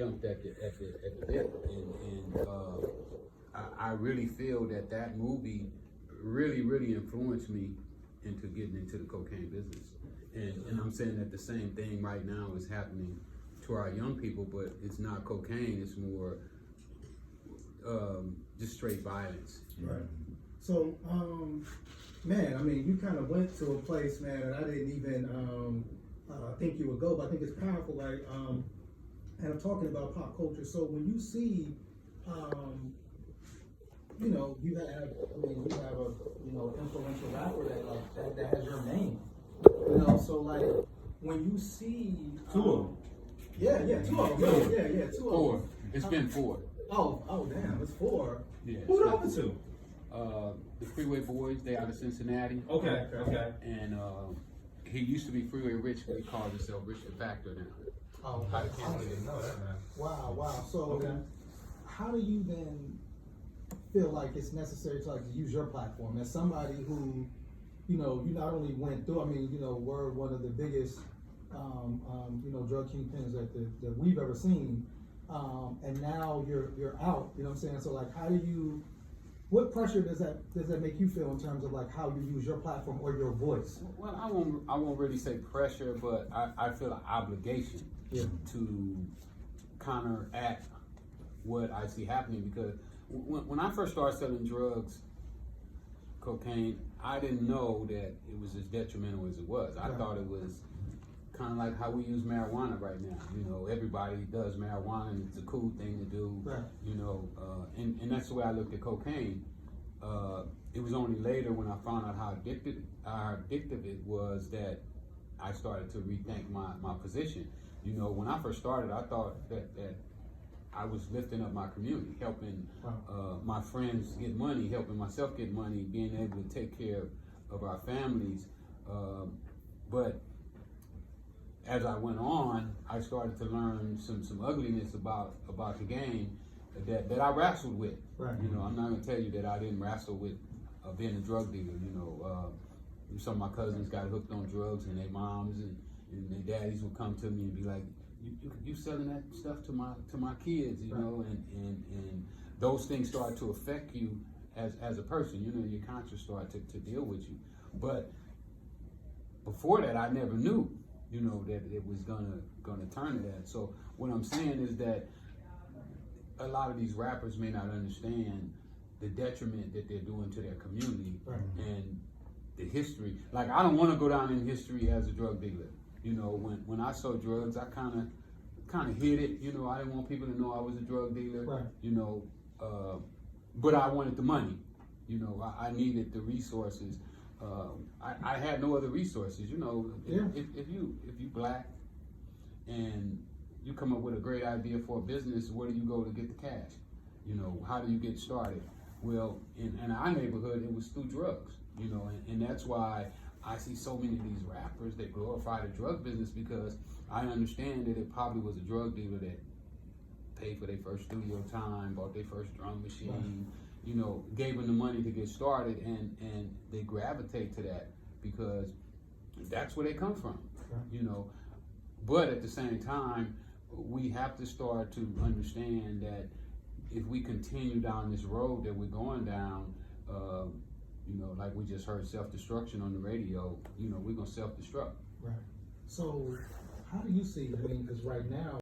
jumped at the bit, and I really feel that movie really influenced me into getting into the cocaine business. And I'm saying that the same thing right now is happening to our young people, but it's not cocaine, it's more just straight violence. Right. So, man, I mean, you kind of went to a place, man, and I didn't even think you would go, but I think it's powerful, like, and I'm talking about pop culture. So when you see, you know, you have a, you know, influential rapper that has your name, you know, so like, when you see, two of them. Yeah, two of them, yeah, two of Four. them. It's been four. Oh, damn, it's four. Yeah. Who the other two? The Freeway Boys, they out of Cincinnati. Okay. And he used to be Freeway Rich, but he calls himself Rich the Factor now. Oh, I didn't know that, man. Wow. So, Okay. how do you then feel like it's necessary to use your platform as somebody who, you know, you not only went through, I mean, you know, we're one of the biggest, you know, drug kingpins that we've ever seen, and now you're out. You know what I'm saying? So, like, how do you? What pressure does that make you feel in terms of like how you use your platform or your voice? Well, I won't really say pressure, but I feel an obligation to counteract what I see happening, because when I first started selling drugs, cocaine, I didn't know that it was as detrimental as it was. I thought it was kind of like how we use marijuana right now. You know, everybody does marijuana and it's a cool thing to do. Right. You know, and that's the way I looked at cocaine. It was only later when I found out how addictive it was that I started to rethink my position. You know, when I first started, I thought that I was lifting up my community, helping my friends get money, helping myself get money, being able to take care of our families. But as I went on, I started to learn some ugliness about the game that I wrestled with. Right. You know, I'm not gonna tell you that I didn't wrestle with being a drug dealer. You know, some of my cousins got hooked on drugs, and their moms and their daddies would come to me and be like, "You selling that stuff to my kids?" You know, and those things start to affect you as a person. You know, your conscience start to deal with you. But before that, I never knew, you know, that it was gonna turn to that. So what I'm saying is that a lot of these rappers may not understand the detriment that they're doing to their community and the history. Like, I don't want to go down in history as a drug dealer. You know, when I sold drugs, I kind of hid it. You know, I didn't want people to know I was a drug dealer. Right. You know, but I wanted the money. You know, I needed the resources. I had no other resources. You know, if you black and you come up with a great idea for a business, where do you go to get the cash? You know, how do you get started? Well, in our neighborhood, it was through drugs. You know, and that's why I see so many of these rappers that glorify the drug business, because I understand that it probably was a drug dealer that paid for their first studio time, bought their first drum machine, you know, gave them the money to get started, and they gravitate to that because that's where they come from, you know. But at the same time, we have to start to understand that if we continue down this road that we're going down, you know, like we just heard self-destruction on the radio, you know, we're gonna self-destruct. Right. So how do you see, I mean, because right now,